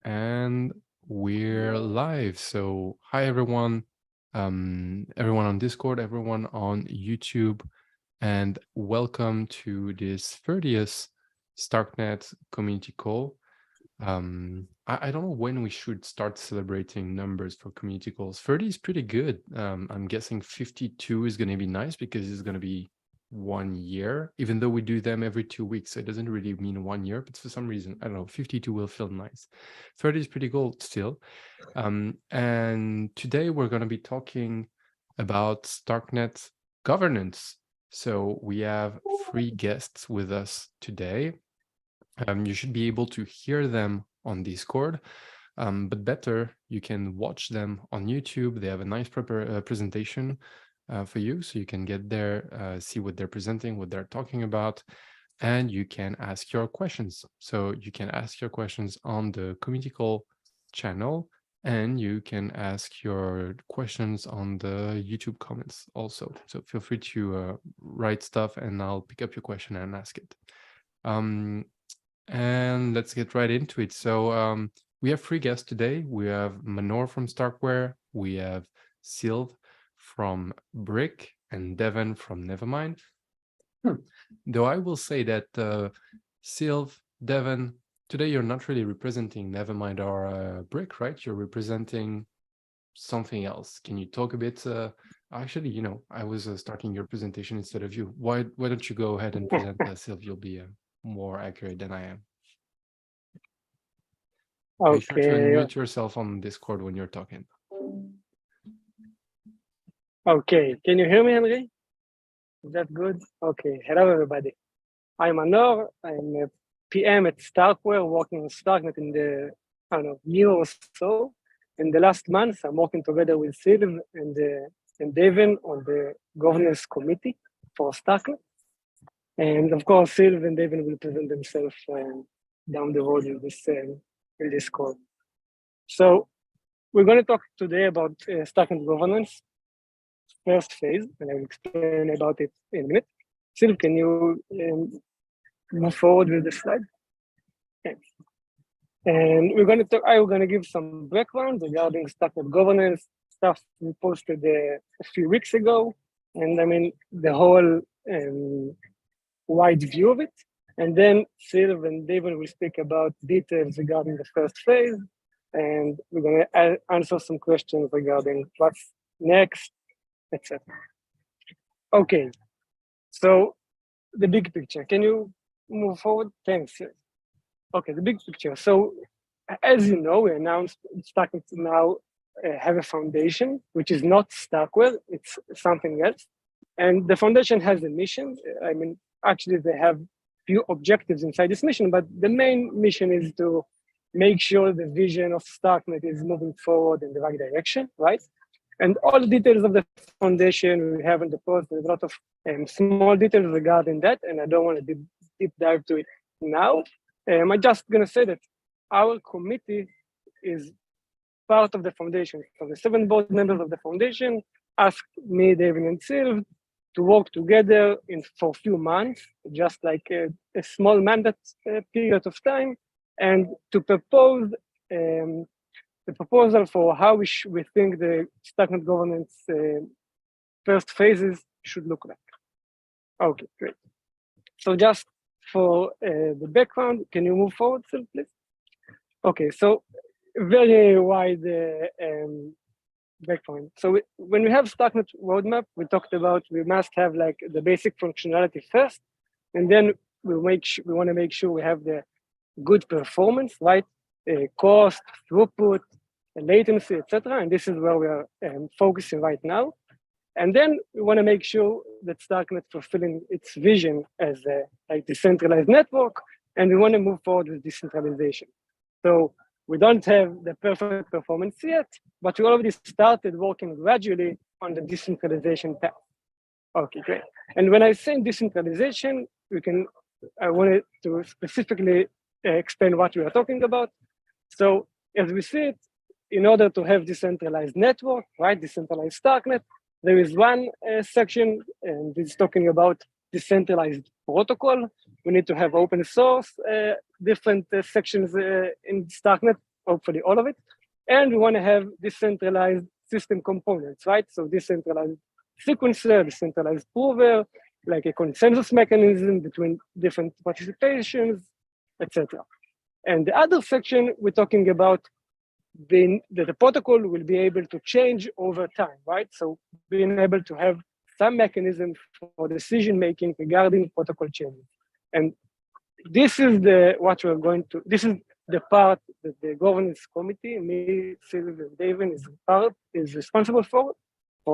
And we're live. So hi everyone, everyone on Discord, everyone on YouTube, and welcome to this 30th StarkNet community call. I don't know when we should start celebrating numbers for community calls. 30 is pretty good. I'm guessing 52 is going to be nice because it's going to be 1 year, even though we do them every 2 weeks. So it doesn't really mean 1 year, but for some reason, I don't know, 52 will feel nice. 30 is pretty cool still. And today we're going to be talking about StarkNet governance. So we have 3 guests with us today. You should be able to hear them on Discord, but better, you can watch them on YouTube. They have a nice presentation for you, so you can get there, see what they're presenting, what they're talking about, and you can ask your questions. So you can ask your questions on the community call channel, and you can ask your questions on the YouTube comments also. So feel free to write stuff, and I'll pick up your question and ask it. And let's get right into it. So we have 3 guests today. We have Manor from StarkWare, we have Sylve from Briq, and Deven from Nethermind. Though I will say that Sylve, Deven, today you're not really representing Nethermind or Briq, right? You're representing something else. Can you talk a bit? Actually, you know, I was starting your presentation instead of you. Why don't you go ahead and present Sylve? You'll be more accurate than I am. Okay. Be sure to unmute yourself on Discord when you're talking. Okay, can you hear me, Henry? Is that good? Okay, hello everybody. I'm Manor. I'm a PM at StarkWare, working on StarkNet in the, I don't know, year or so. In the last month, I'm working together with Sylve and Deven on the governance committee for StarkNet. And of course, Sylve and Deven will present themselves down the road in this call. So we're going to talk today about StarkNet governance, first phase, and I will explain about it in a minute. Sylve, can you move forward with the slide? Okay. And we're going to talk. I'm going to give some background regarding StarkNet governance stuff we posted a few weeks ago, and I mean the whole wide view of it. And then Sylve and Deven will speak about details regarding the first phase, and we're going to answer some questions regarding what's next, etc. Okay, so the big picture. Can you move forward? Thanks. Okay, the big picture. So as you know, we announced StarkNet now have a foundation, which is not StarkWare, it's something else. And the foundation has a mission. I mean, actually they have few objectives inside this mission, but the main mission is to make sure the vision of StarkNet is moving forward in the right direction, right? And all the details of the foundation we have in the post. There's a lot of small details regarding that, and I don't want to deep dive to it now. I'm just going to say that our committee is part of the foundation. So the 7 board members of the foundation asked me, Deven, and Sylve to work together for a few months, just like a small mandate period of time, and to propose the proposal for how we think the StarkNet governance first phases should look like. Okay, great. So just for the background, can you move forward, Sylve, please? Okay, so very wide background. So when we have StarkNet roadmap, we talked about we must have like the basic functionality first, and then we want to make sure we have the good performance, right? Cost, throughput, latency, etc. And this is where we are focusing right now. And then we want to make sure that StarkNet fulfilling its vision as a decentralized network, and we want to move forward with decentralization. So we don't have the perfect performance yet, but we already started working gradually on the decentralization path. Okay, great. And when I say decentralization, I wanted to specifically explain what we are talking about. So as we see it, in order to have decentralized network, right, decentralized StarkNet, there is one section, and this is talking about decentralized protocol. We need to have open source, different sections in StarkNet, hopefully all of it. And we want to have decentralized system components, right? So decentralized sequencer, decentralized prover, like a consensus mechanism between different participations, etc. And the other section, we're talking about that the protocol will be able to change over time, right? So being able to have some mechanism for decision-making regarding protocol changes. And this is this is the part that the governance committee, me, Sylve, and Deven is responsible for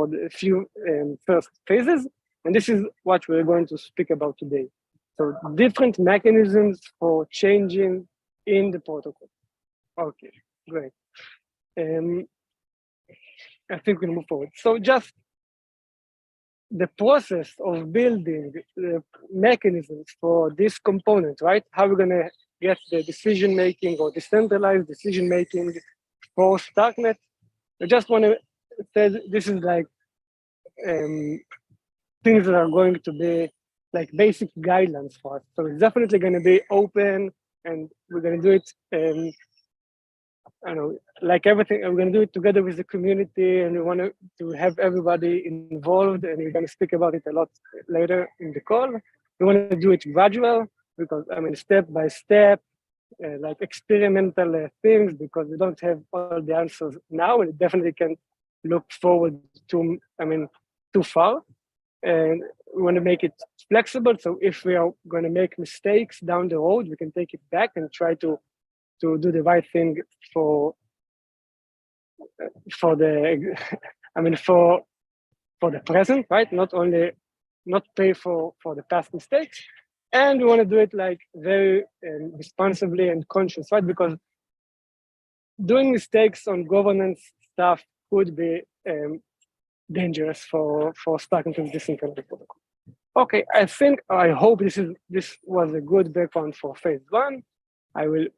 the few first phases. And this is what we're going to speak about today. So different mechanisms for changing in the protocol. Okay, great. I think we'll move forward. So just the process of building the mechanisms for this component, right? How we're gonna get the decision-making or decentralized decision-making for StarkNet. I just wanna say this is like things that are going to be like basic guidelines for us. So it's definitely gonna be open and we're gonna do it I don't know, like everything, we're going to do it together with the community, and we want to have everybody involved, and we're going to speak about it a lot later in the call. We want to do it gradual, because, I mean, step by step, like experimental things, because we don't have all the answers now, and definitely can't look forward to, I mean, too far. And we want to make it flexible, so if we are going to make mistakes down the road, we can take it back and try to do the right thing for the I mean for the present, right? Not pay for the past mistakes, and we want to do it like very responsibly and conscious, right? Because doing mistakes on governance stuff could be dangerous for StarkNet and decentralized protocol. Okay, I hope this was a good background for phase one. I will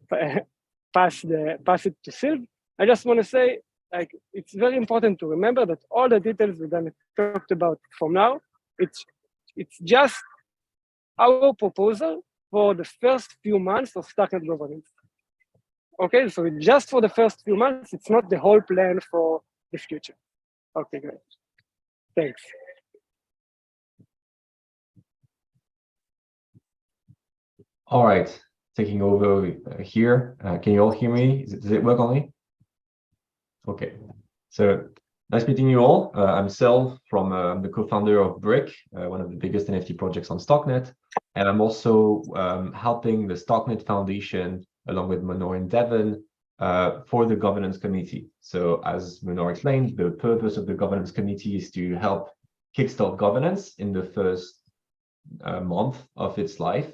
pass it to Sylve. I just want to say, like, it's very important to remember that all the details we're going to talk about from now, it's just our proposal for the first few months of StarkNet governance. Okay, so just for the first few months, it's not the whole plan for the future. Okay, great. Thanks. All right, taking over here. Can you all hear me? Does it work on me? Okay, so nice meeting you all. I'm Sylve I'm the co-founder of Briq, one of the biggest NFT projects on StarkNet. And I'm also helping the StarkNet Foundation, along with Manor and Deven, for the governance committee. So as Manor explained, the purpose of the governance committee is to help kickstart governance in the first month of its life.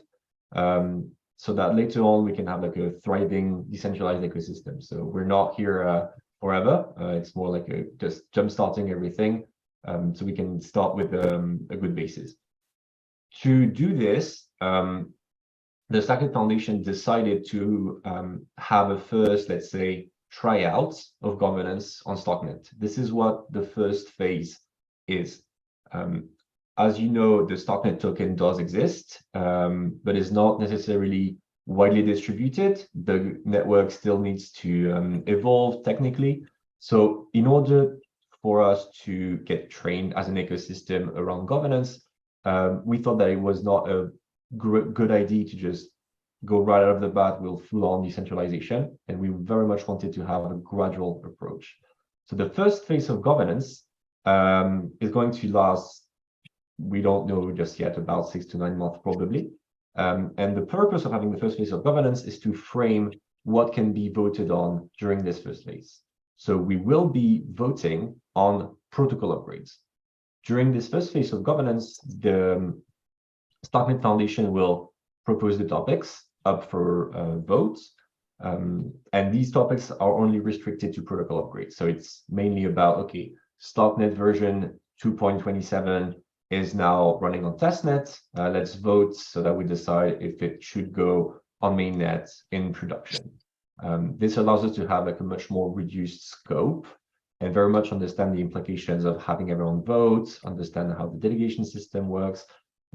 So that later on we can have like a thriving decentralized ecosystem. So we're not here forever. It's more like just jump-starting everything, so we can start with a good basis. To do this, the StarkNet Foundation decided to have a first, let's say, tryout of governance on StarkNet. This is what the first phase is. As you know, the StarkNet token does exist, but is not necessarily widely distributed. The network still needs to evolve technically. So in order for us to get trained as an ecosystem around governance, we thought that it was not a good idea to just go right out of the bat with full-on decentralization. And we very much wanted to have a gradual approach. So the first phase of governance is going to last, we don't know just yet, about 6 to 9 months probably. And the purpose of having the first phase of governance is to frame what can be voted on during this first phase. So we will be voting on protocol upgrades. During this first phase of governance, the StarkNet Foundation will propose the topics up for votes. And these topics are only restricted to protocol upgrades. So it's mainly about, okay, StarkNet version 2.27 is now running on testnet. Let's vote so that we decide if it should go on mainnet in production. This allows us to have like a much more reduced scope and very much understand the implications of having everyone vote, understand how the delegation system works,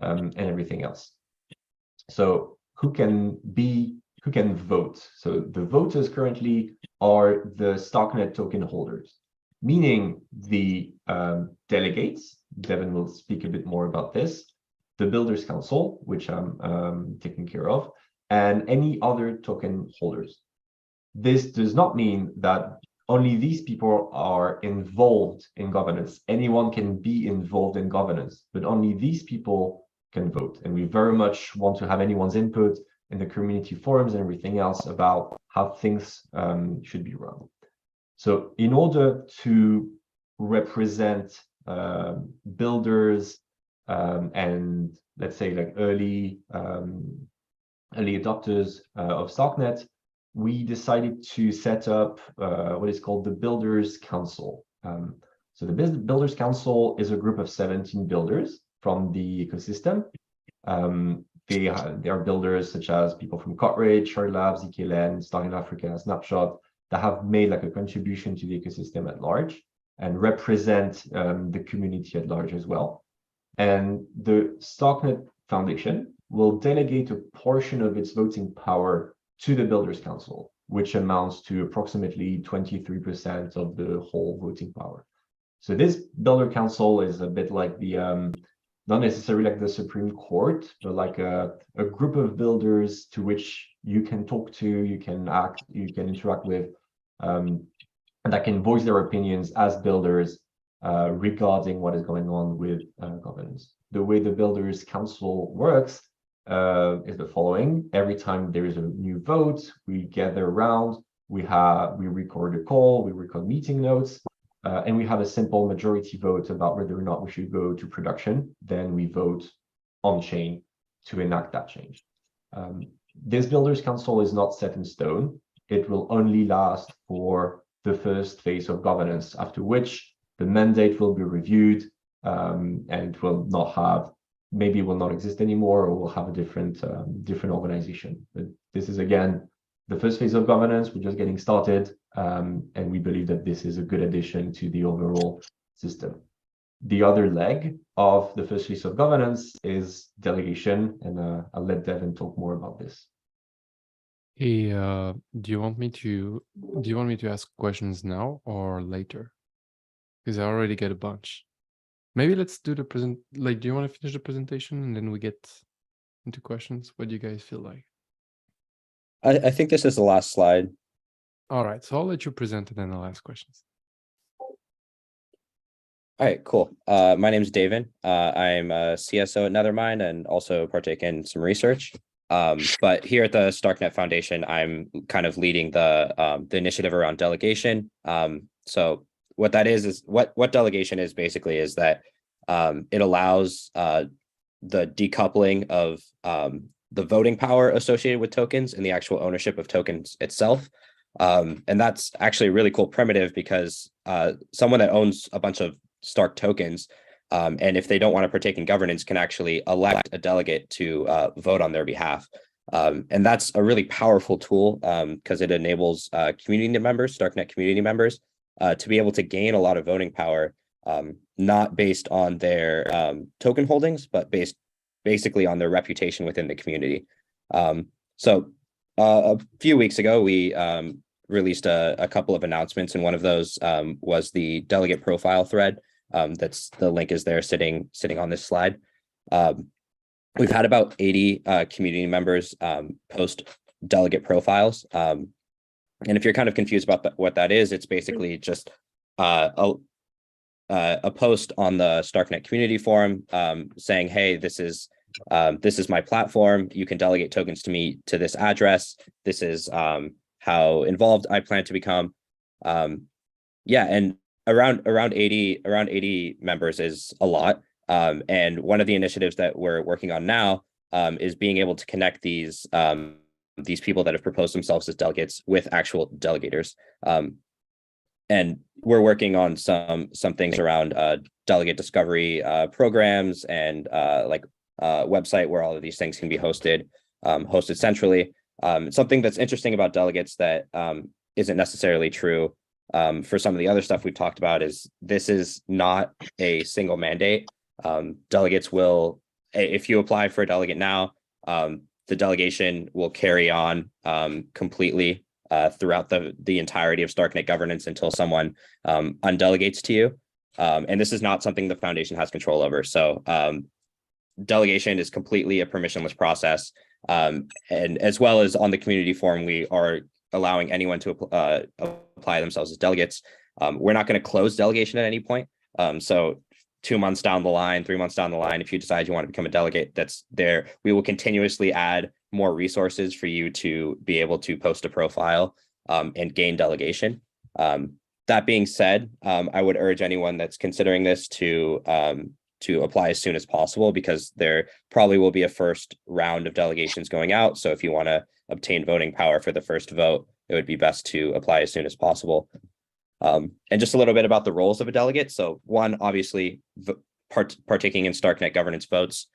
and everything else. So who can vote? So the voters currently are the StarkNet token holders, meaning the delegates. Deven will speak a bit more about this, the Builders Council, which I'm taking care of, and any other token holders. This does not mean that only these people are involved in governance. Anyone can be involved in governance, but only these people can vote. And we very much want to have anyone's input in the community forums and everything else about how things should be run. So in order to represent builders and let's say like early adopters of StarkNet, we decided to set up what is called the Builders Council. So the Builders Council is a group of 17 builders from the ecosystem. They are builders such as people from Cotrage, Shard Labs, EKLN, StarkNet Africa, Snapshot, that have made like a contribution to the ecosystem at large and represent the community at large as well. And the StarkNet Foundation will delegate a portion of its voting power to the Builders Council, which amounts to approximately 23% of the whole voting power. So this Builder Council is a bit like the, not necessarily like the Supreme Court, but like a group of builders to which you can talk to, you can interact with, and that can voice their opinions as builders regarding what is going on with governance. The way the Builders Council works is the following. Every time there is a new vote, we gather around, we record a call, we record meeting notes, and we have a simple majority vote about whether or not we should go to production. Then we vote on chain to enact that change. This Builders Council is not set in stone. It will only last for the first phase of governance, after which the mandate will be reviewed and it will not have, maybe it will not exist anymore, or we'll have a different organization. But this is, again, the first phase of governance. We're just getting started, and we believe that this is a good addition to the overall system. The other leg of the first phase of governance is delegation, and I'll let Deven talk more about this. Hey, do you want me to ask questions now or later? Because I already get a bunch. Maybe let's do the do you want to finish the presentation and then we get into questions? What do you guys feel like? I think this is the last slide. All right, so I'll let you present and then I'll ask questions. All right, cool. My name is Deven. I'm a CSO at Nethermind and also partake in some research. But here at the StarkNet Foundation, I'm kind of leading the initiative around delegation. So what that is what delegation is basically is that it allows the decoupling of the voting power associated with tokens and the actual ownership of tokens itself. And that's actually a really cool primitive because someone that owns a bunch of Stark tokens, and if they don't want to partake in governance, can actually elect a delegate to vote on their behalf. And that's a really powerful tool because it enables community members, StarkNet community members, to be able to gain a lot of voting power, not based on their token holdings, but basically on their reputation within the community. So a few weeks ago, we released a couple of announcements, and one of those was the delegate profile thread. The link is there sitting on this slide. We've had about 80 community members post delegate profiles. And if you're kind of confused about what that is, it's basically just a post on the StarkNet community forum saying, hey, this is my platform. You can delegate tokens to me to this address. This is how involved I plan to become. Yeah, and around 80 members is a lot. And one of the initiatives that we're working on now is being able to connect these people that have proposed themselves as delegates with actual delegators. And we're working on some things around delegate discovery programs and website where all of these things can be hosted centrally. Something that's interesting about delegates that isn't necessarily true for some of the other stuff we've talked about is this is not a single mandate. Delegates will, if you apply for a delegate now, the delegation will carry on completely throughout the entirety of StarkNet governance until someone undelegates to you. And this is not something the foundation has control over. So delegation is completely a permissionless process. And as well as on the community forum, we are allowing anyone to apply themselves as delegates. We're not going to close delegation at any point. So 2 months down the line, 3 months down the line, if you decide you want to become a delegate, that's there. We will continuously add more resources for you to be able to post a profile and gain delegation. That being said, I would urge anyone that's considering this to apply as soon as possible, because there probably will be a first round of delegations going out. So if you want to obtain voting power for the first vote, it would be best to apply as soon as possible. And just a little bit about the roles of a delegate. So one, obviously, partaking in StarkNet governance votes,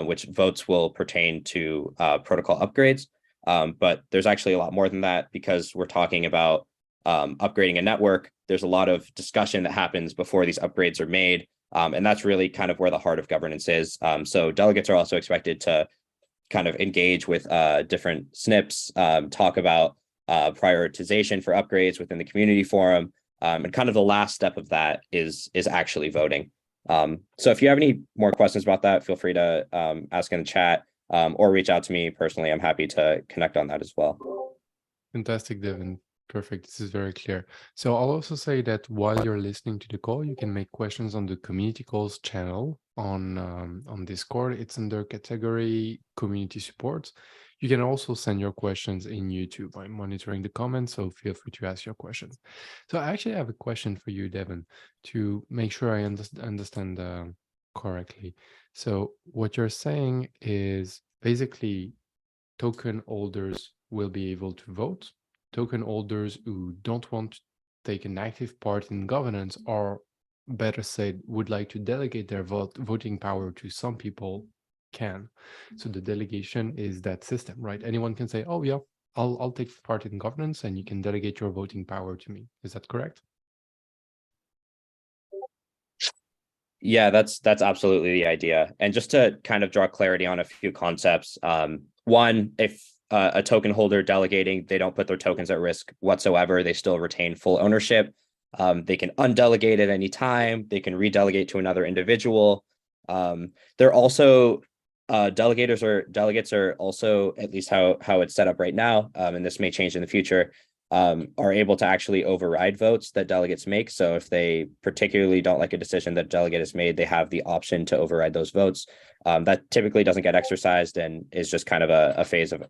which votes will pertain to protocol upgrades. But there's actually a lot more than that, because we're talking about upgrading a network. There's a lot of discussion that happens before these upgrades are made. And that's really kind of where the heart of governance is. So delegates are also expected to kind of engage with different SNPs, talk about prioritization for upgrades within the community forum. And kind of the last step of that is actually voting. So if you have any more questions about that, feel free to ask in the chat or reach out to me personally. I'm happy to connect on that as well. Fantastic, Deven. Perfect. This is very clear. So I'll also say that while you're listening to the call, you can make questions on the community calls channel on Discord. It's under category community support. You can also send your questions in YouTube. I'm monitoring the comments, so feel free to ask your questions. So I actually have a question for you, Deven, to make sure I understand correctly. So what you're saying is basically token holders will be able to vote. Token holders who don't want to take an active part in governance, or better said, would like to delegate their voting power to some people, can. So the delegation is that system, right? Anyone can say, oh yeah, I'll take part in governance and you can delegate your voting power to me. Is that correct? Yeah, that's absolutely the idea. And just to kind of draw clarity on a few concepts, one, if a token holder delegating, they don't put their tokens at risk whatsoever. They still retain full ownership. They can undelegate at any time. They can redelegate to another individual. They're also delegates are also, at least how it's set up right now, and this may change in the future, are able to actually override votes that delegates make. So if they particularly don't like a decision that a delegate has made, they have the option to override those votes. That typically doesn't get exercised and is just kind of a phase of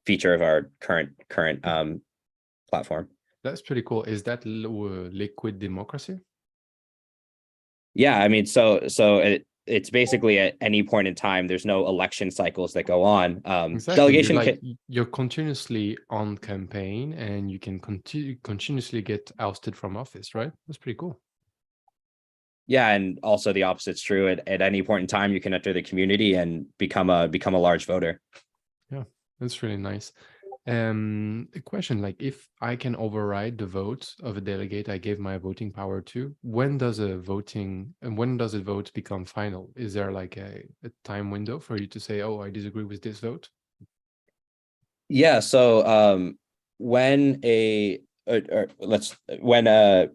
feature of our current platform. That's pretty cool. Is that liquid democracy? Yeah, I mean, so it's basically at any point in time, there's no election cycles that go on. Exactly. Delegation you're continuously on campaign and you can continuously get ousted from office, right? That's pretty cool. Yeah, and also the opposite's true. At any point in time, you can enter the community and become a large voter. Yeah, that's really nice. A question, like, if I can override the vote of a delegate I gave my voting power to, when does a vote become final? Is there like a time window for you to say, oh, I disagree with this vote? Yeah, so when a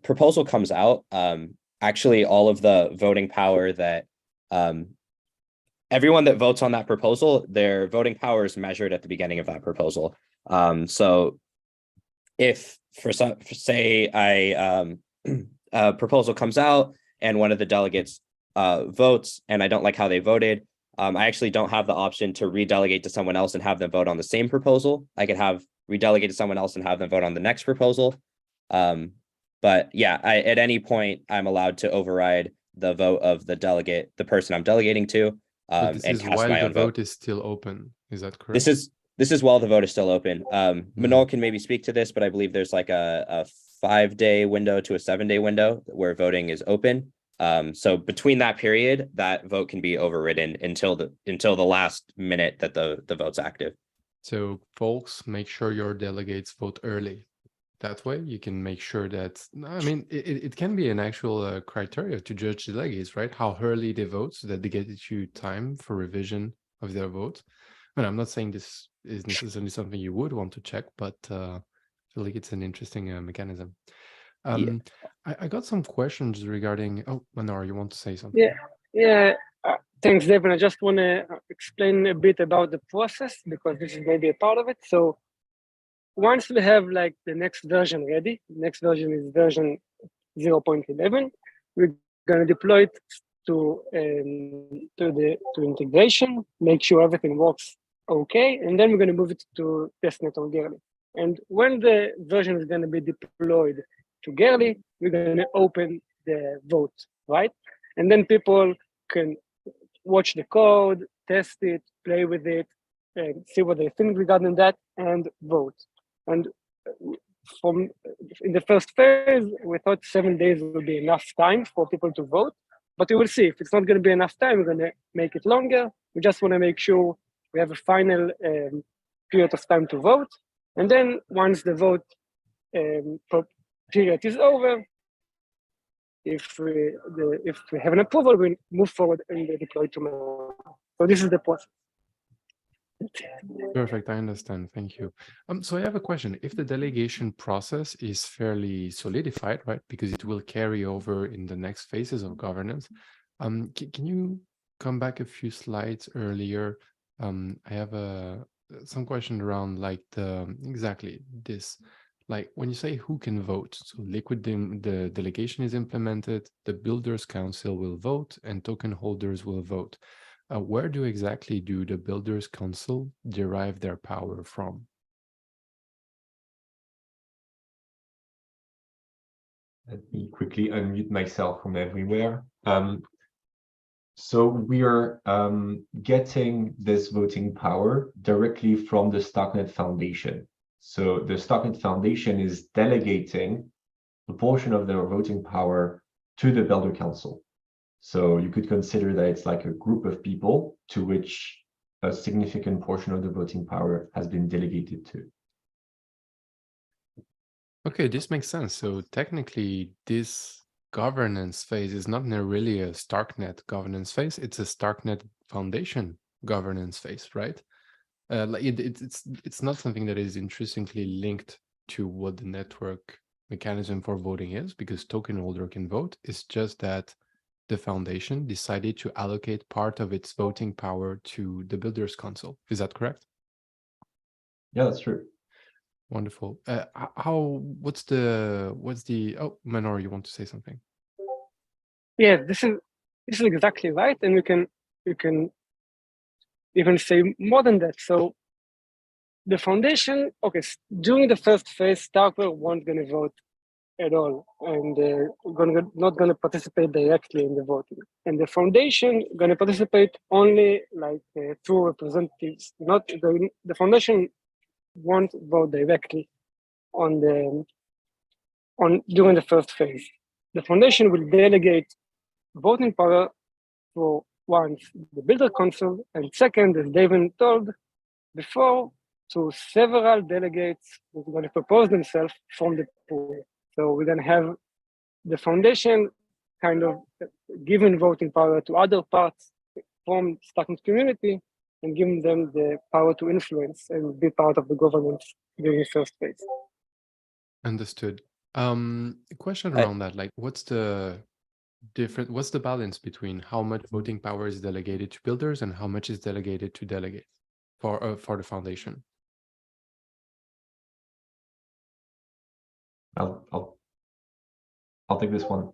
proposal comes out, actually all of the voting power that everyone that votes on that proposal, their voting power is measured at the beginning of that proposal. So if say a proposal comes out and one of the delegates votes and I don't like how they voted, I actually don't have the option to redelegate to someone else and have them vote on the same proposal. I could have redelegate to someone else and have them vote on the next proposal. But yeah, at any point, I'm allowed to override the vote of the delegate, the person I'm delegating to, and cast my own vote. The vote is still open. Is that correct? This is while the vote is still open. Manor can maybe speak to this, but I believe there's like a 5-day window to a 7-day window where voting is open. So between that period, that vote can be overridden until the last minute that the vote's active. So folks, make sure your delegates vote early. That way you can make sure that, I mean, it can be an actual criteria to judge delegates, right? How early they vote so that they get you time for revision of their vote. And I'm not saying this is necessarily something you would want to check, but I feel like it's an interesting mechanism. I got some questions regarding. Oh, Manor, you want to say something? Yeah. Thanks, Deven. I just want to explain a bit about the process because this is maybe a part of it. So once we have like the next version ready, next version is version 0.11, we're going to deploy it to integration, make sure everything works okay, and then we're going to move it to testnet on Gerli. And when the version is going to be deployed to Gerli, we're going to open the vote, right? And then people can watch the code, test it, play with it, and see what they think regarding that, and vote. And from in the first phase, we thought 7 days would be enough time for people to vote, but we will see. If it's not going to be enough time, we're going to make it longer. We just want to make sure we have a final period of time to vote. And then once the vote period is over, if we have an approval, we move forward and deploy tomorrow. So this is the process. Perfect, I understand. Thank you. So I have a question. If the delegation process is fairly solidified, right, because it will carry over in the next phases of governance, can you come back a few slides earlier? I have some question around like exactly this. Like when you say who can vote, so the delegation is implemented, the Builders Council will vote, and token holders will vote. Where exactly do the Builders Council derive their power from? Let me quickly unmute myself from everywhere. So we are getting this voting power directly from the StarkNet Foundation. So the StarkNet Foundation is delegating a portion of their voting power to the Builder Council. So you could consider that it's like a group of people to which a significant portion of the voting power has been delegated to. Okay, this makes sense. So technically, this governance phase is not really a StarkNet governance phase. It's a StarkNet Foundation governance phase, right? Like it's not something that is intrinsically linked to what the network mechanism for voting is, because token holder can vote. It's just that the foundation decided to allocate part of its voting power to the Builders Council. Is that correct? Yeah, that's true. Wonderful. What's the oh, Manor, you want to say something? Yeah, this is exactly right, and you can even say more than that. So the foundation, okay, during the first phase, StarkWare weren't going to vote at all, and not going to participate directly in the voting. And the foundation going to participate only like through representatives. Not the foundation won't vote directly during the first phase. The foundation will delegate voting power for once the Builder Council, and second, as Deven told before, to several delegates who are going to propose themselves from the pool. So we're going to have the foundation kind of giving voting power to other parts from StarkNet community and giving them the power to influence and be part of the governance during the first phase. Understood. A question around that, like what's the balance between how much voting power is delegated to builders and how much is delegated to delegates for the foundation? I'll take this one.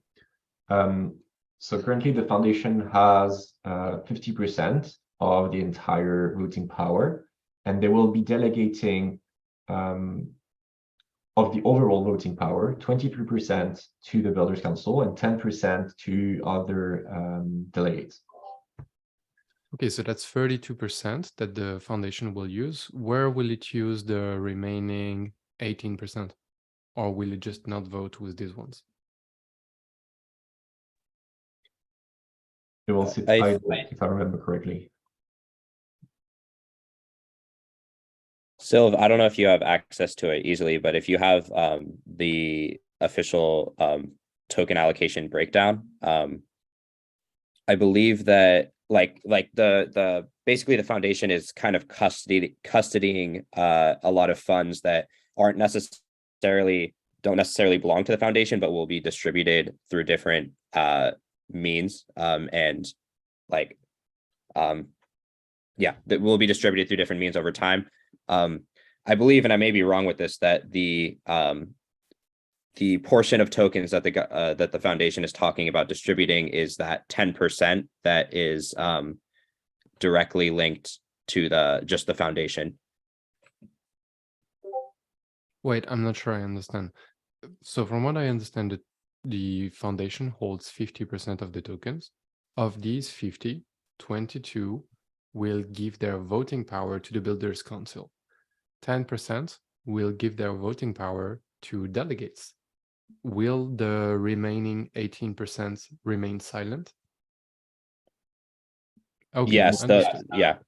So currently the foundation has 50% of the entire voting power, and they will be delegating of the overall voting power, 23% to the Builders Council and 10% to other delegates. Okay, so that's 32% that the foundation will use. Where will it use the remaining 18%? Or will it just not vote with these ones? It will sit idle, if I remember correctly. Sylve, I don't know if you have access to it easily, but if you have the official token allocation breakdown, I believe that the basically the foundation is kind of custodying a lot of funds that don't necessarily belong to the foundation, but will be distributed through different means, that will be distributed through different means over time. I believe, and I may be wrong with this, that the portion of tokens that the foundation is talking about distributing is that 10% that is directly linked to just the foundation. Wait, I'm not sure I understand. So from what I understand, the foundation holds 50% of the tokens. Of these 50, 22 will give their voting power to the Builders Council. 10% will give their voting power to delegates. Will the remaining 18% remain silent? Okay, Yes, understood. yeah.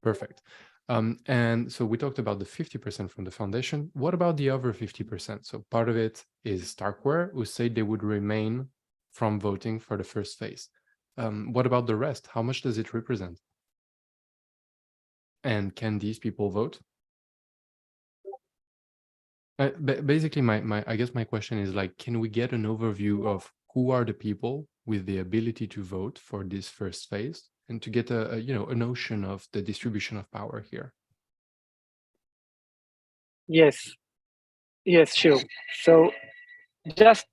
Perfect. And so we talked about the 50% from the foundation. What about the other 50%? So part of it is StarkWare, who said they would remain from voting for the first phase. What about the rest? How much does it represent? And can these people vote? Basically, I guess my question is like, can we get an overview of who are the people with the ability to vote for this first phase, and to get a notion of the distribution of power here? Yes, sure. So just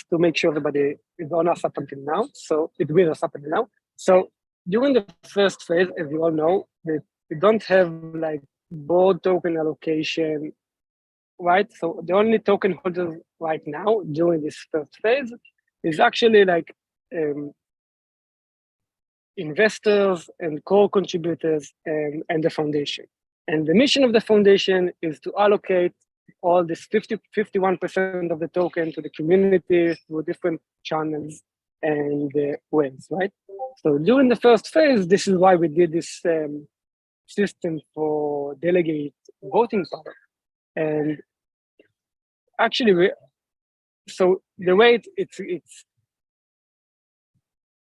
to make sure everybody is on us up until now. So it will us up until now. So during the first phase, as you all know, we don't have like board token allocation, right? So the only token holders right now during this first phase is actually like investors and core contributors and the foundation. And the mission of the foundation is to allocate all this 51% of the token to the community through different channels and ways, right? So during the first phase, this is why we did this system for delegate voting power. And actually, so the way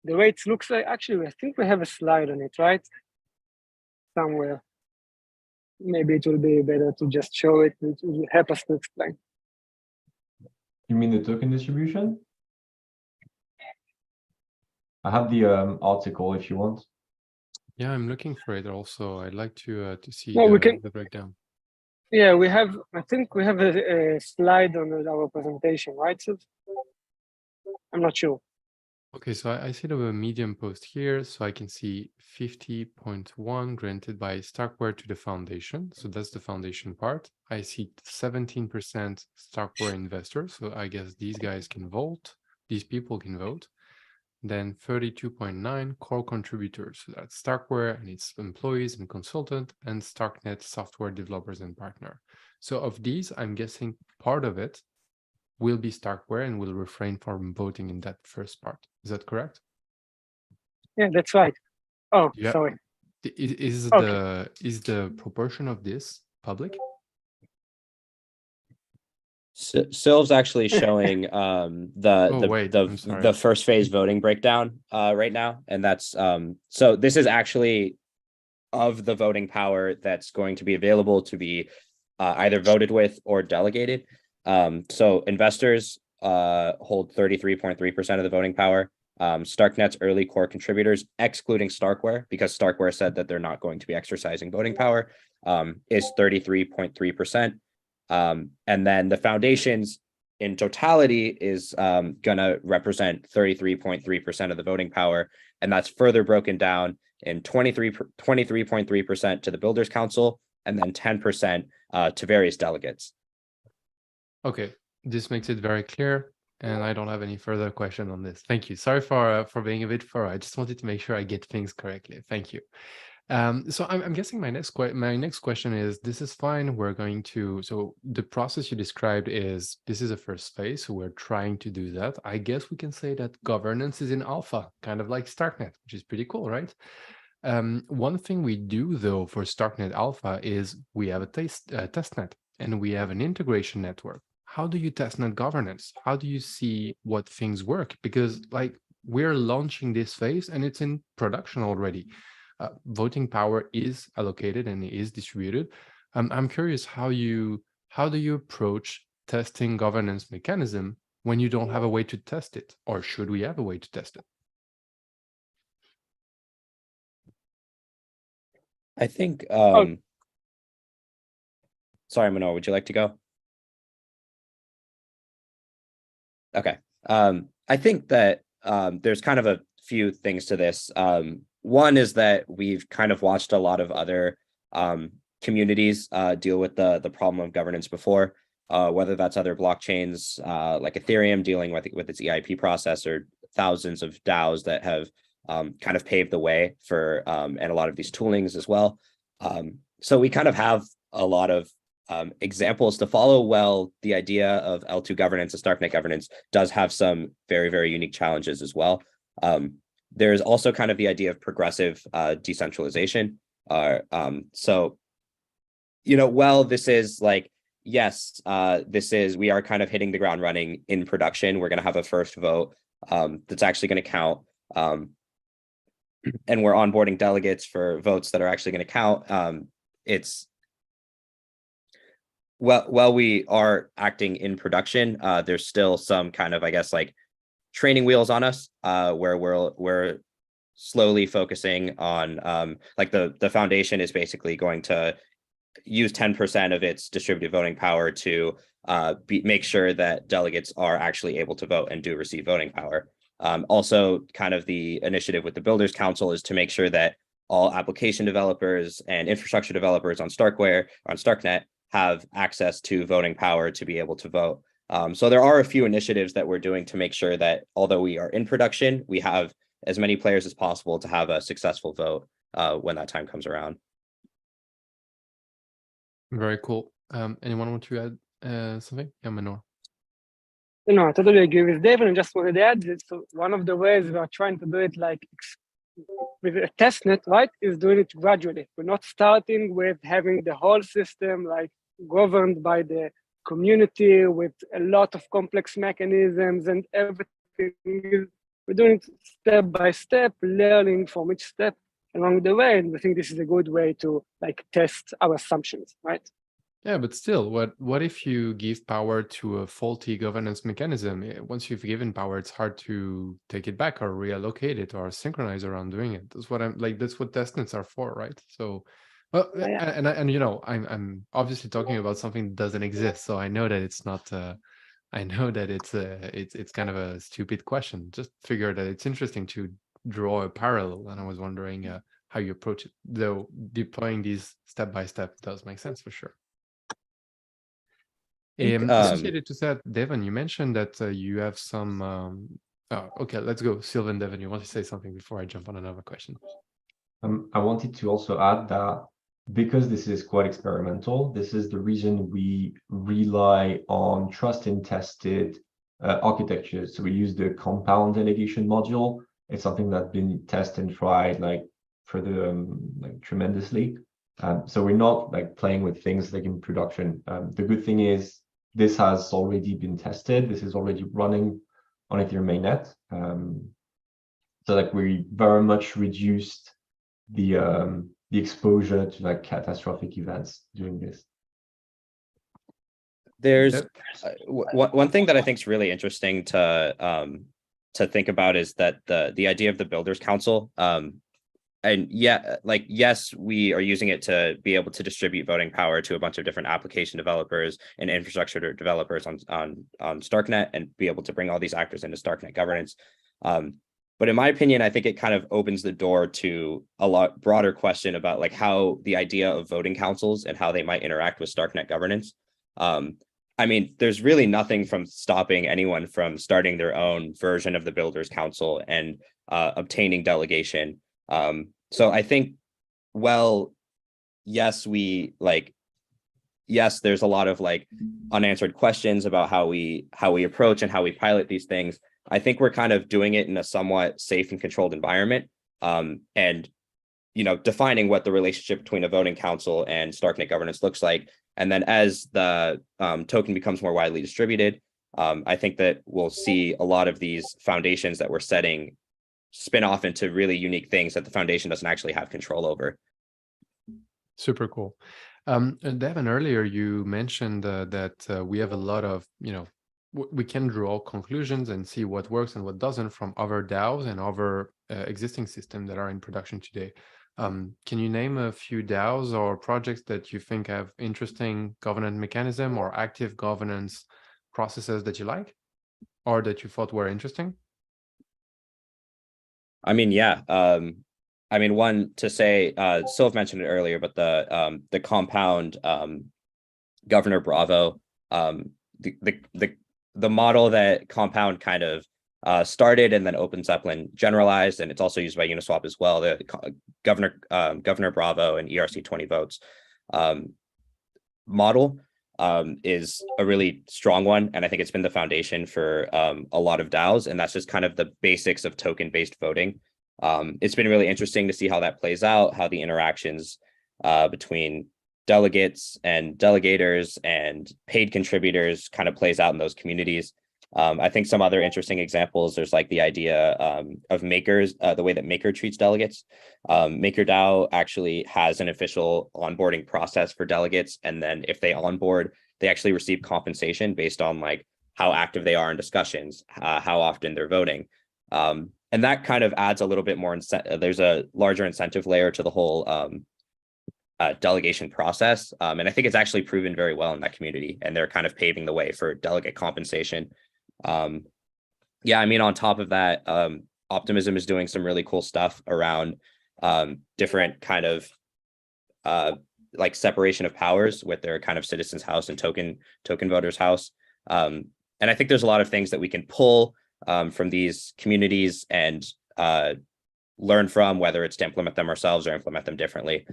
it looks like, actually, I think we have a slide on it, right? Somewhere. Maybe it will be better to just show it. It will help us to explain. You mean the token distribution? I have the article if you want. Yeah, I'm looking for it also. I'd like to see the breakdown. Yeah, I think we have a slide on our presentation, right, Sylve? I'm not sure. Okay, so I see the Medium post here, so I can see 50.1 granted by StarkWare to the foundation. So that's the foundation part. I see 17% StarkWare investors. So I guess these guys can vote. These people can vote. Then 32.9 core contributors. So that's StarkWare and its employees and consultant, and StarkNet software developers and partner. So of these, I'm guessing part of it will be StarkWare and will refrain from voting in that first part. Is that correct? Yeah, that's right. Oh, yeah. Sorry. Is the proportion of this public? Sylve's actually showing the first phase voting breakdown right now, and that's so this is actually of the voting power that's going to be available to be either voted with or delegated. So investors hold 33.3% of the voting power. StarkNet's early core contributors, excluding StarkWare, because StarkWare said that they're not going to be exercising voting power, is 33.3%. And then the foundations in totality is going to represent 33.3% of the voting power. And that's further broken down in 23.3% to the Builders Council, and then 10% to various delegates. Okay, this makes it very clear, and I don't have any further question on this. Thank you. Sorry for being a bit thorough. I just wanted to make sure I get things correctly. Thank you. So I'm guessing my next question is, this is fine. We're going to, so the process you described is, this is a first phase, so we're trying to do that. I guess we can say that governance is in alpha, kind of like StarkNet, which is pretty cool, right? One thing we do though for StarkNet Alpha is we have a testnet, and we have an integration network. How do you testnet governance? How do you see what things work? Because like we're launching this phase and it's in production already. Voting power is allocated and is distributed. I'm curious how do you approach testing governance mechanism when you don't have a way to test it, or should we have a way to test it? I think, sorry, Manor, would you like to go? Okay. I think that there's kind of a few things to this. One is that we've kind of watched a lot of other communities deal with the problem of governance before, whether that's other blockchains like Ethereum dealing with its EIP process, or thousands of DAOs that have kind of paved the way for and a lot of these toolings as well. So we kind of have a lot of examples to follow. Well, the idea of L2 governance, and StarkNet governance, does have some very, very unique challenges as well. There's also kind of the idea of progressive decentralization. So, well, this is like, yes, we are kind of hitting the ground running in production. We're going to have a first vote that's actually going to count. And we're onboarding delegates for votes that are actually going to count. While we are acting in production, there's still some kind of, I guess, like training wheels on us, where we're slowly focusing on like the foundation is basically going to use 10% of its distributed voting power to make sure that delegates are actually able to vote and do receive voting power. Also, kind of the initiative with the Builders Council is to make sure that all application developers and infrastructure developers on StarkWare, on StarkNet, have access to voting power to be able to vote. So there are a few initiatives that we're doing to make sure that although we are in production, we have as many players as possible to have a successful vote when that time comes around. Very cool. Anyone want to add something? Yeah, Manor. I totally agree with Deven. I just wanted to add that, so one of the ways we are trying to do it like with a testnet, right, is doing it gradually. We're not starting with having the whole system like governed by the community with a lot of complex mechanisms and everything. We're doing it step by step, learning from each step along the way, and we think this is a good way to like test our assumptions, right? Yeah, but still, what if you give power to a faulty governance mechanism? Once you've given power, it's hard to take it back or reallocate it or synchronize around doing it. That's what that's what testnets are for, right? So, well, Yeah. and I'm obviously talking about something that doesn't exist, so I know that it's not. I know that it's kind of a stupid question. Just figure that it's interesting to draw a parallel, and I was wondering how you approach it. Though deploying these step by step does make sense for sure. Associated to that, Deven, you mentioned that you have some. Okay, let's go. Sylve and Deven, you want to say something before I jump on another question? I wanted to also add that because this is quite experimental, this is the reason we rely on trust and tested architectures. So we use the compound delegation module. It's something that's been tested and tried like for the like tremendously. So we're not like playing with things like in production. The good thing is this has already been tested. This is already running on Ethereum mainnet. So like we very much reduced the exposure to like catastrophic events doing this. There's one thing that I think is really interesting to think about is that the idea of the Builders Council. And yeah, like, yes, we are using it to be able to distribute voting power to a bunch of different application developers and infrastructure developers on StarkNet and be able to bring all these actors into StarkNet governance. But in my opinion, I think it kind of opens the door to a lot broader question about like how the idea of voting councils and how they might interact with StarkNet governance. I mean, there's really nothing from stopping anyone from starting their own version of the Builders Council and obtaining delegation. So I think, well, yes, yes, there's a lot of like unanswered questions about how we approach and how we pilot these things. I think we're kind of doing it in a somewhat safe and controlled environment, and defining what the relationship between a voting council and StarkNet governance looks like. And then as the token becomes more widely distributed, I think that we'll see a lot of these foundations that we're setting spin off into really unique things that the foundation doesn't actually have control over. Super cool. And Deven, earlier you mentioned that we have a lot of, we can draw conclusions and see what works and what doesn't from other DAOs and other existing systems that are in production today. Can you name a few DAOs or projects that you think have interesting governance mechanism or active governance processes that you like or that you thought were interesting? I mean, yeah. One to say, Sylve mentioned it earlier, but the compound Governor Bravo, the model that Compound kind of started and then Open Zeppelin generalized, and it's also used by Uniswap as well. The Governor Bravo and ERC20 votes model is a really strong one, and I think it's been the foundation for a lot of DAOs, and that's just kind of the basics of token-based voting. It's been really interesting to see how that plays out, how the interactions between delegates and delegators and paid contributors kind of plays out in those communities. I think some other interesting examples, there's like the idea of makers, the way that Maker treats delegates. MakerDAO actually has an official onboarding process for delegates. And then if they onboard, they actually receive compensation based on like how active they are in discussions, how often they're voting. And that kind of adds a little bit more, there's a larger incentive layer to the whole delegation process. And I think it's actually proven very well in that community, and they're kind of paving the way for delegate compensation. Yeah, I mean, on top of that, Optimism is doing some really cool stuff around different kind of like separation of powers with their kind of citizens house and token voters house. And I think there's a lot of things that we can pull from these communities and learn from, whether it's to implement them ourselves or implement them differently.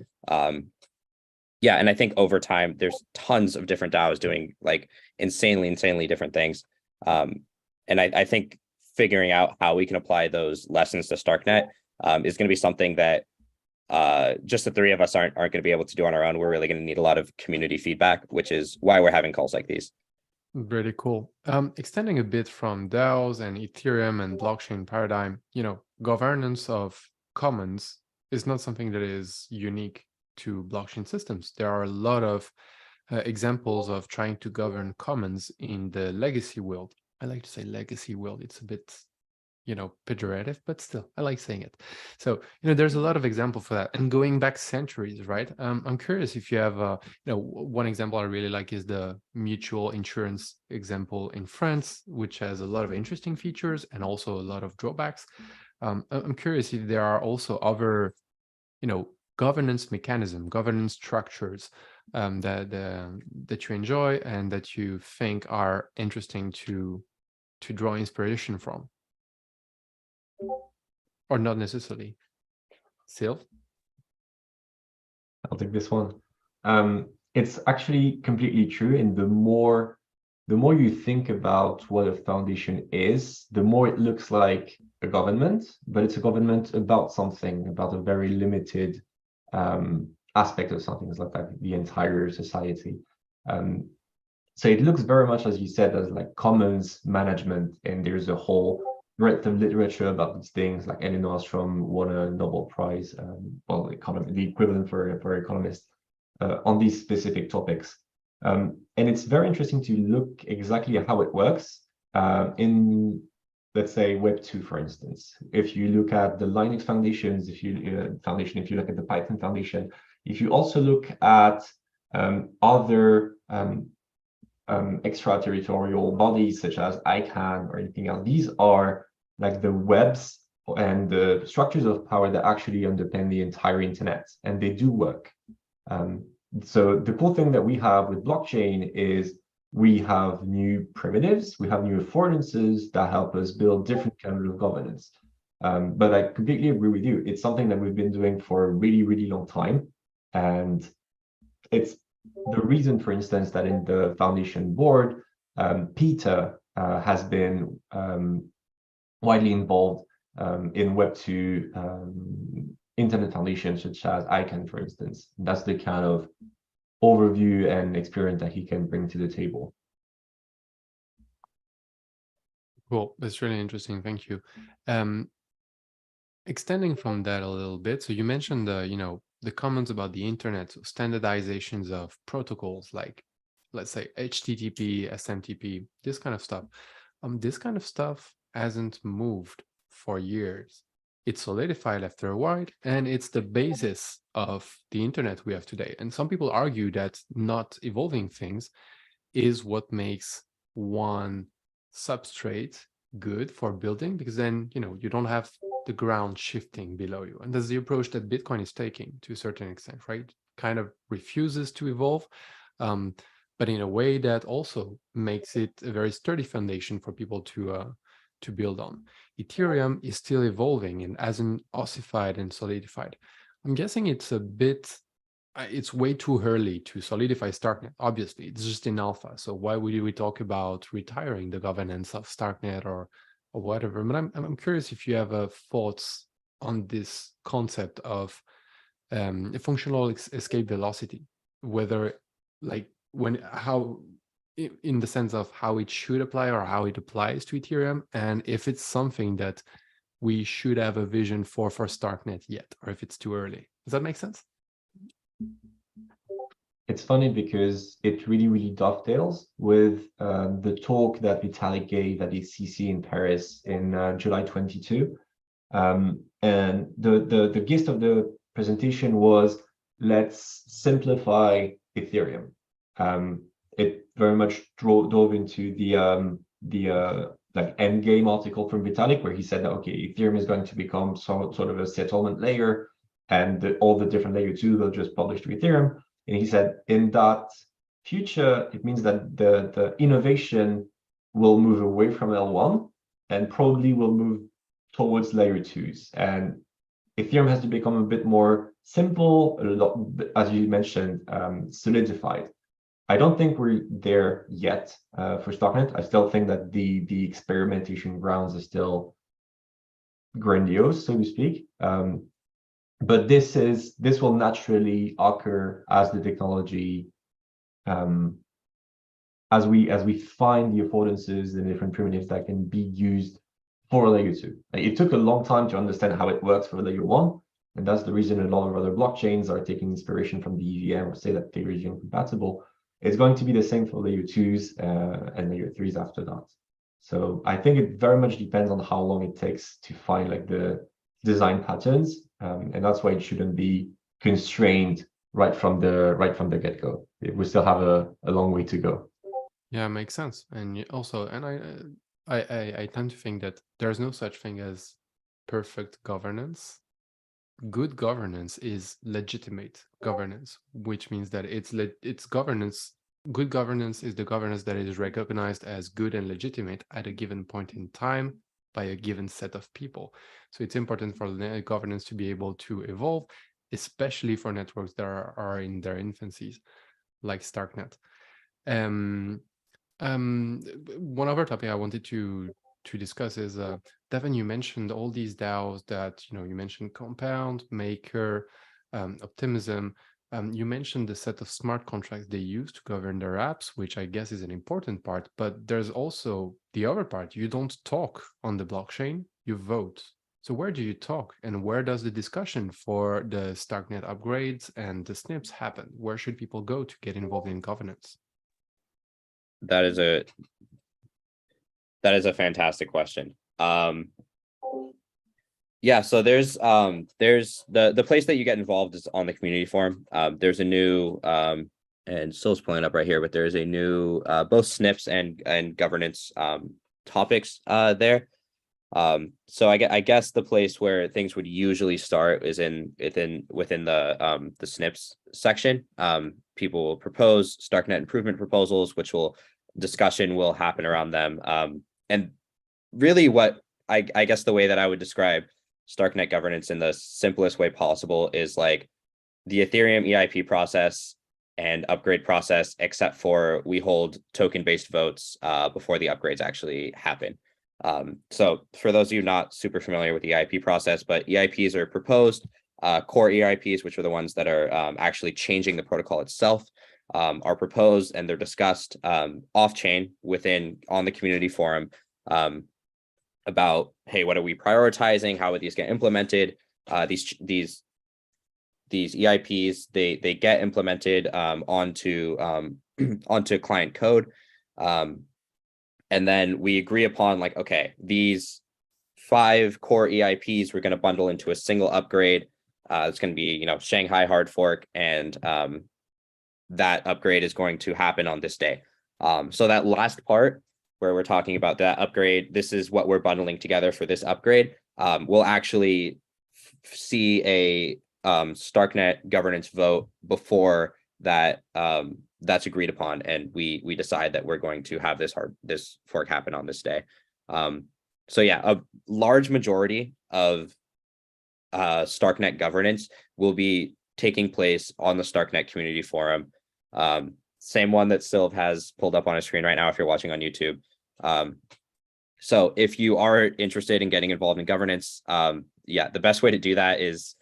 Yeah, and I think over time, there's tons of different DAOs doing like insanely different things. And I think figuring out how we can apply those lessons to StarkNet is going to be something that just the three of us aren't going to be able to do on our own. We're really going to need a lot of community feedback, which is why we're having calls like these. Really cool. Extending a bit from DAOs and Ethereum and blockchain paradigm, governance of commons is not something that is unique to blockchain systems. There are a lot of examples of trying to govern commons in the legacy world. I like to say legacy world. It's a bit, pejorative, but still, I like saying it. So, there's a lot of example for that, and going back centuries, right? I'm curious if you have, one example I really like is the mutual insurance example in France, which has a lot of interesting features and also a lot of drawbacks. I'm curious if there are also other, governance mechanism, governance structures that you enjoy and that you think are interesting to draw inspiration from, or not necessarily. Sylve? I'll take this one. It's actually completely true. And the more you think about what a foundation is, the more it looks like a government, but it's a government about something, about a very limited aspect of something. It's like the entire society. So it looks very much, as you said, as like commons management, and there's a whole breadth of literature about these things. Like Elinor Ostrom won a Nobel Prize, the equivalent for economists, on these specific topics. And it's very interesting to look exactly at how it works in, let's say, Web 2, for instance. If you look at the Linux foundations, if you look at the Python Foundation, if you also look at other extraterritorial bodies such as ICANN or anything else, these are like the webs and the structures of power that actually underpin the entire internet, and they do work. So the cool thing that we have with blockchain is we have new primitives, we have new affordances that help us build different kinds of governance. But I completely agree with you. It's something that we've been doing for a really long time. And it's the reason, for instance, that in the foundation board, Peter has been widely involved in Web2 internet foundations such as ICANN, for instance. That's the kind of overview and experience that he can bring to the table. Cool. That's really interesting. Thank you. Extending from that a little bit, so you mentioned the comments about the internet, so standardizations of protocols like, let's say, HTTP, SMTP, this kind of stuff. This kind of stuff hasn't moved for years. It's solidified after a while, and it's the basis of the internet we have today. And some people argue that not evolving things is what makes one substrate good for building, because then you don't have the ground shifting below you. And that's the approach that Bitcoin is taking to a certain extent, right? Kind of refuses to evolve, but in a way that also makes it a very sturdy foundation for people to build on. Ethereum is still evolving and hasn't ossified and solidified. I'm guessing it's it's way too early to solidify StarkNet. Obviously, it's just in alpha. So why would we talk about retiring the governance of StarkNet or whatever? But I'm curious if you have thoughts on this concept of a functional escape velocity, whether in the sense of how it should apply or how it applies to Ethereum, and if it's something that we should have a vision for StarkNet yet, or if it's too early. Does that make sense? It's funny because it really dovetails with the talk that Vitalik gave at the CC in Paris in July 22. And the gist of the presentation was, let's simplify Ethereum. It very much dove into the like end game article from Vitalik, where he said that, okay, Ethereum is going to become sort of a settlement layer, and all the different layer 2 will just publish to Ethereum. And he said, in that future, it means that the innovation will move away from L1 and probably will move towards layer 2s. And Ethereum has to become a bit more simple, a lot, as you mentioned, solidified. I don't think we're there yet for StarkNet. I still think that the experimentation grounds are still grandiose, so to speak. But this will naturally occur as the technology, as we find the affordances and different primitives that can be used for layer 2. Like, it took a long time to understand how it works for layer 1, and that's the reason a lot of other blockchains are taking inspiration from the EVM or say that they're EVM compatible. It's going to be the same for layer 2s and layer 3s after that. So I think it very much depends on how long it takes to find like the design patterns, and that's why it shouldn't be constrained right from the get-go. We still have a long way to go. Yeah, makes sense. And also, and I tend to think that there's no such thing as perfect governance. Good governance is legitimate governance, which means that it's governance. Good governance is the governance that is recognized as good and legitimate at a given point in time by a given set of people. So it's important for governance to be able to evolve, especially for networks that are in their infancies, like StarkNet. One other topic I wanted to discuss is, Deven, you mentioned all these DAOs that, you mentioned Compound, Maker, Optimism. You mentioned the set of smart contracts they use to govern their apps, which I guess is an important part, but there's also the other part. You don't talk on the blockchain, you vote. So where do you talk, and where does the discussion for the StarkNet upgrades and the SNPs happen? Where should people go to get involved in governance? That is a fantastic question. Yeah, so there's the place that you get involved is on the community forum. There's a new and Sylve's pulling up right here, but there's a new both SNPs and governance topics there. So I guess the place where things would usually start is within the SNPs section. People will propose StarkNet improvement proposals, discussion will happen around them. And really what I guess the way that I would describe StarkNet governance in the simplest way possible is like the Ethereum EIP process and upgrade process, except for we hold token-based votes before the upgrades actually happen. So for those of you not super familiar with the EIP process, but EIPs are proposed, core EIPs, which are the ones that are actually changing the protocol itself, are proposed, and they're discussed off-chain on the community forum. about, hey, what are we prioritizing? How would these get implemented? These EIPs, they get implemented onto onto client code. And then we agree upon like, okay, these 5 core EIPs we're going to bundle into a single upgrade. It's going to be, Shanghai hard fork, and that upgrade is going to happen on this day. So that last part where we're talking about that upgrade, this is what we're bundling together for this upgrade. We'll actually see a StarkNet governance vote before that that's agreed upon, and we decide that we're going to have this fork happen on this day. So yeah, a large majority of StarkNet governance will be taking place on the StarkNet community forum. Same one that Sylve has pulled up on his screen right now if you're watching on YouTube. So if you are interested in getting involved in governance, yeah, the best way to do that is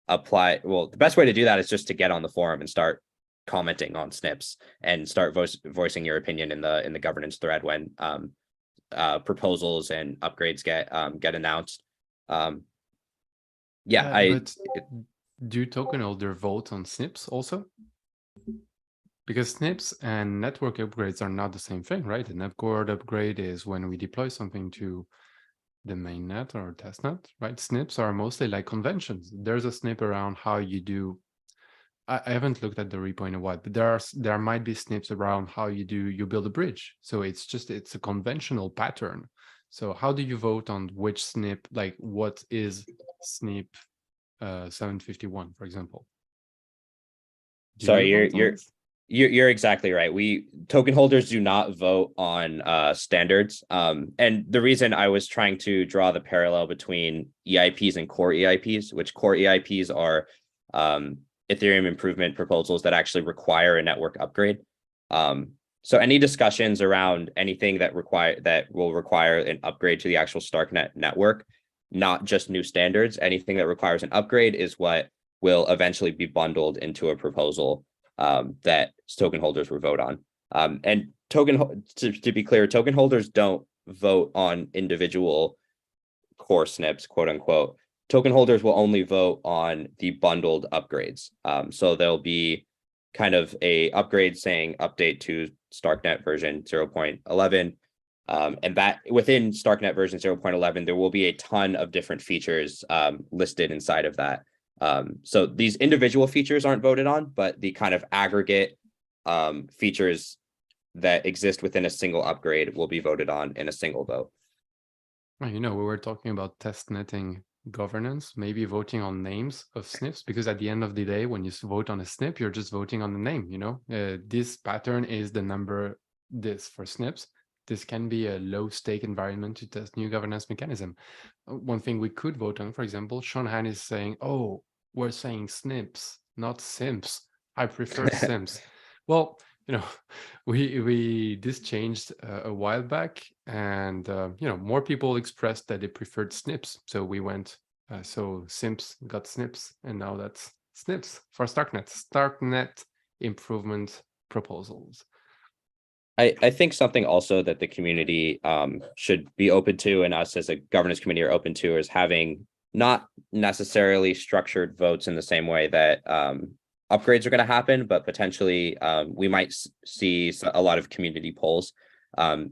the best way to do that is just to get on the forum and start commenting on SNPs and start voicing your opinion in the governance thread when proposals and upgrades get announced. But do token holder vote on SNPs also? Because SNPs and network upgrades are not the same thing, right? The network upgrade is when we deploy something to the mainnet or testnet, right? SNPs are mostly like conventions. There's a SNP around how you do. I haven't looked at the repo in a while, but there might be SNPs around how you build a bridge. So it's a conventional pattern. So how do you vote on which SNP, like what is SNP 751, for example? Sorry, you're exactly right. Token holders do not vote on standards. And the reason I was trying to draw the parallel between EIPs and core EIPs, which core EIPs are Ethereum improvement proposals that actually require a network upgrade. So any discussions around anything that will require an upgrade to the actual StarkNet network, not just new standards, anything that requires an upgrade is what will eventually be bundled into a proposal that token holders will vote on. And to be clear, token holders don't vote on individual core SNPs, quote unquote. Token holders will only vote on the bundled upgrades. So there'll be kind of a upgrade saying update to StarkNet version 0.11. And that within StarkNet version 0.11, there will be a ton of different features listed inside of that. So these individual features aren't voted on, but the kind of aggregate features that exist within a single upgrade will be voted on in a single vote. We were talking about testnetting governance, maybe voting on names of SNPs, because at the end of the day, when you vote on a SNP, you're just voting on the name, this pattern is the number this for SNPs. This can be a low stake environment to test new governance mechanism. One thing we could vote on, for example, Sean Han is saying, oh, we're saying SNPs, not simps. I prefer simps. Well, this changed a while back, and more people expressed that they preferred SNPs. So we went, so simps got SNPs, and now that's SNPs for StarkNet improvement proposals. I think something also that the community should be open to, and us as a governance committee are open to, is having not necessarily structured votes in the same way that upgrades are going to happen, but potentially we might see a lot of community polls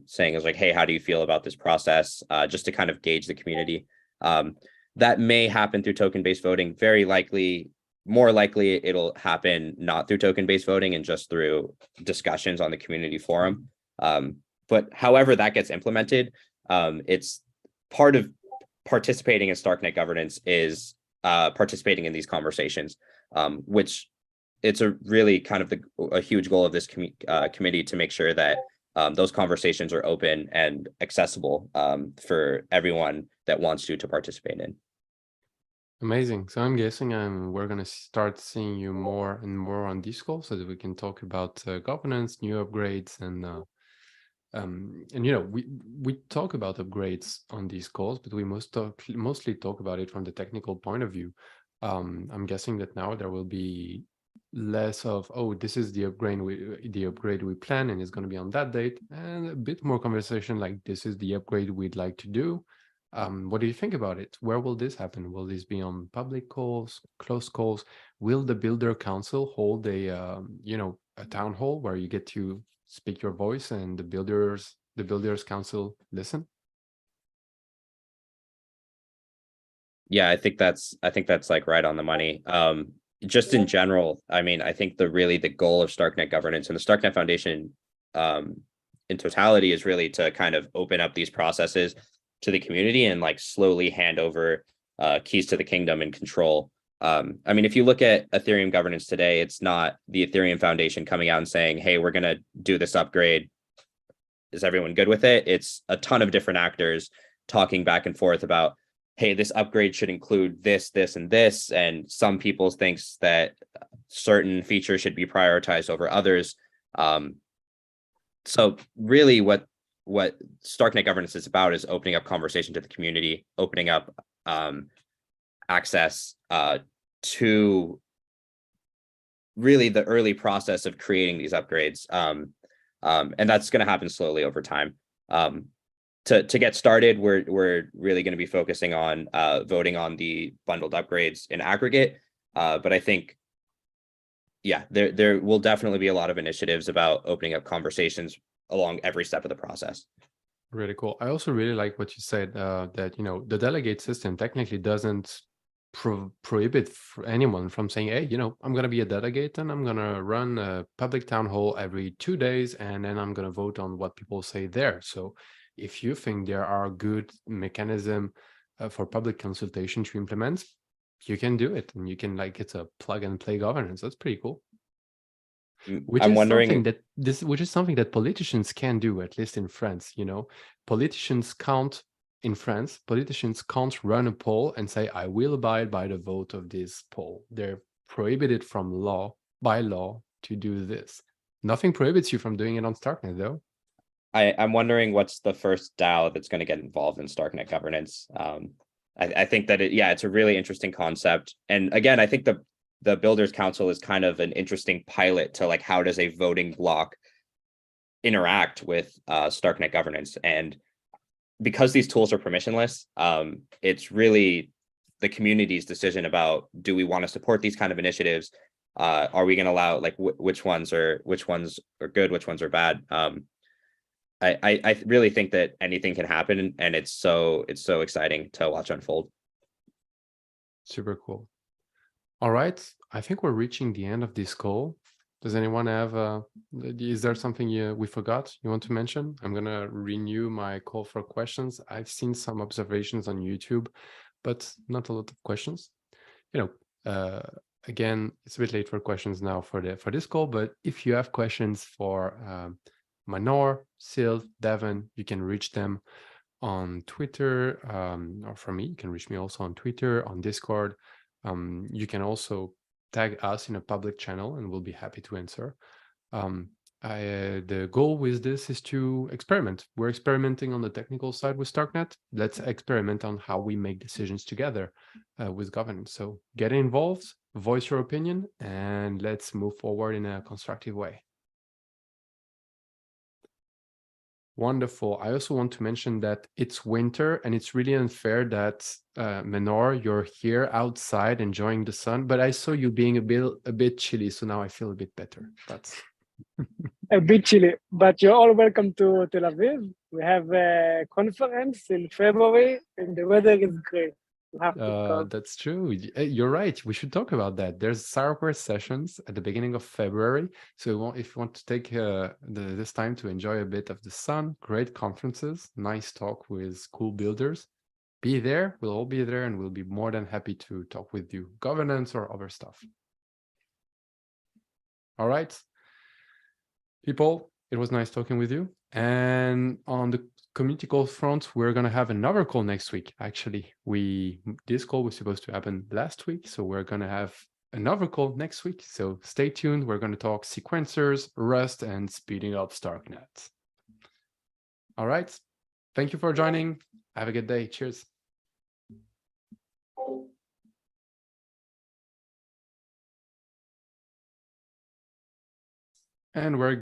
saying is like, hey, how do you feel about this process? Just to kind of gauge the community. That may happen through token-based voting. More likely it'll happen not through token-based voting and just through discussions on the community forum. But however that gets implemented, it's part of participating in StarkNet governance is participating in these conversations, which it's a really kind of a huge goal of this committee to make sure that those conversations are open and accessible for everyone that wants to participate in. Amazing. So I'm guessing we're going to start seeing you more and more on Discord so that we can talk about governance, new upgrades, and we talk about upgrades on these calls, but we mostly talk about it from the technical point of view. I'm guessing that now there will be less of, oh, this is the upgrade we plan and it's going to be on that date, and a bit more conversation like this is the upgrade we'd like to do. What do you think about it? Where will this happen? Will this be on public calls, closed calls? Will the Builder Council hold a a town hall where you get to speak your voice and the Builders Council listen? Yeah, I think that's like right on the money. Just in general, I mean, I think the goal of StarkNet Governance and the StarkNet Foundation in totality is really to kind of open up these processes to the community and like slowly hand over keys to the kingdom and control. I mean, if you look at Ethereum governance today, it's not the Ethereum Foundation coming out and saying, hey, we're going to do this upgrade. Is everyone good with it? It's a ton of different actors talking back and forth about, hey, this upgrade should include this, this, and this. And some people thinks that certain features should be prioritized over others. So really what StarkNet Governance is about is opening up conversation to the community, opening up access to really the early process of creating these upgrades. And that's going to happen slowly over time. To get started, we're really going to be focusing on voting on the bundled upgrades in aggregate. But I think, yeah, there will definitely be a lot of initiatives about opening up conversations along every step of the process. Really cool. I also really like what you said, that the delegate system technically doesn't prohibit anyone from saying, hey, I'm going to be a delegate and I'm going to run a public town hall every 2 days, and then I'm going to vote on what people say there. So if you think there are good mechanism for public consultation to implement, you can do it, and you can it's a plug and play governance. That's pretty cool. Which is something that politicians can do, at least in France. Politicians can't run a poll and say, I will abide by the vote of this poll. They're prohibited by law to do this. Nothing prohibits you from doing it on StarkNet, though. I'm wondering what's the first DAO that's going to get involved in StarkNet governance. I think that it's a really interesting concept. And again, I think the Builders Council is kind of an interesting pilot to like, how does a voting block interact with StarkNet governance? And because these tools are permissionless, it's really the community's decision about, do we want to support these kind of initiatives? Are we going to allow which ones are good, which ones are bad? I really think that anything can happen, and it's so exciting to watch unfold. Super cool. All right, I think we're reaching the end of this call. Does anyone have is there something we forgot you want to mention? I'm gonna renew my call for questions. I've seen some observations on YouTube, but not a lot of questions. Again, it's a bit late for questions now for this call, but if you have questions for Manor, Sylve, Deven, you can reach them on Twitter, or from me, you can reach me also on Twitter, on Discord. You can also tag us in a public channel and we'll be happy to answer. The goal with this is to experiment. We're experimenting on the technical side with StarkNet. Let's experiment on how we make decisions together with governance. So get involved, voice your opinion, and let's move forward in a constructive way. Wonderful. I also want to mention that it's winter and it's really unfair that Manor, you're here outside enjoying the sun, but I saw you being a bit chilly, so now I feel a bit better. That's a bit chilly, but you're all welcome to Tel Aviv. We have a conference in February and the weather is great. That's true. You're right. We should talk about that. There's StarkWare sessions at the beginning of February. So if you want to take this time to enjoy a bit of the sun, great conferences, nice talk with cool builders, be there. We'll all be there and we'll be more than happy to talk with you, governance or other stuff. All right. People, it was nice talking with you. And on the community call front, we're going to have another call next week. Actually, this call was supposed to happen last week, so we're going to have another call next week. So stay tuned. We're going to talk sequencers, Rust, and speeding up StarkNet. All right. Thank you for joining. Have a good day. Cheers. And we're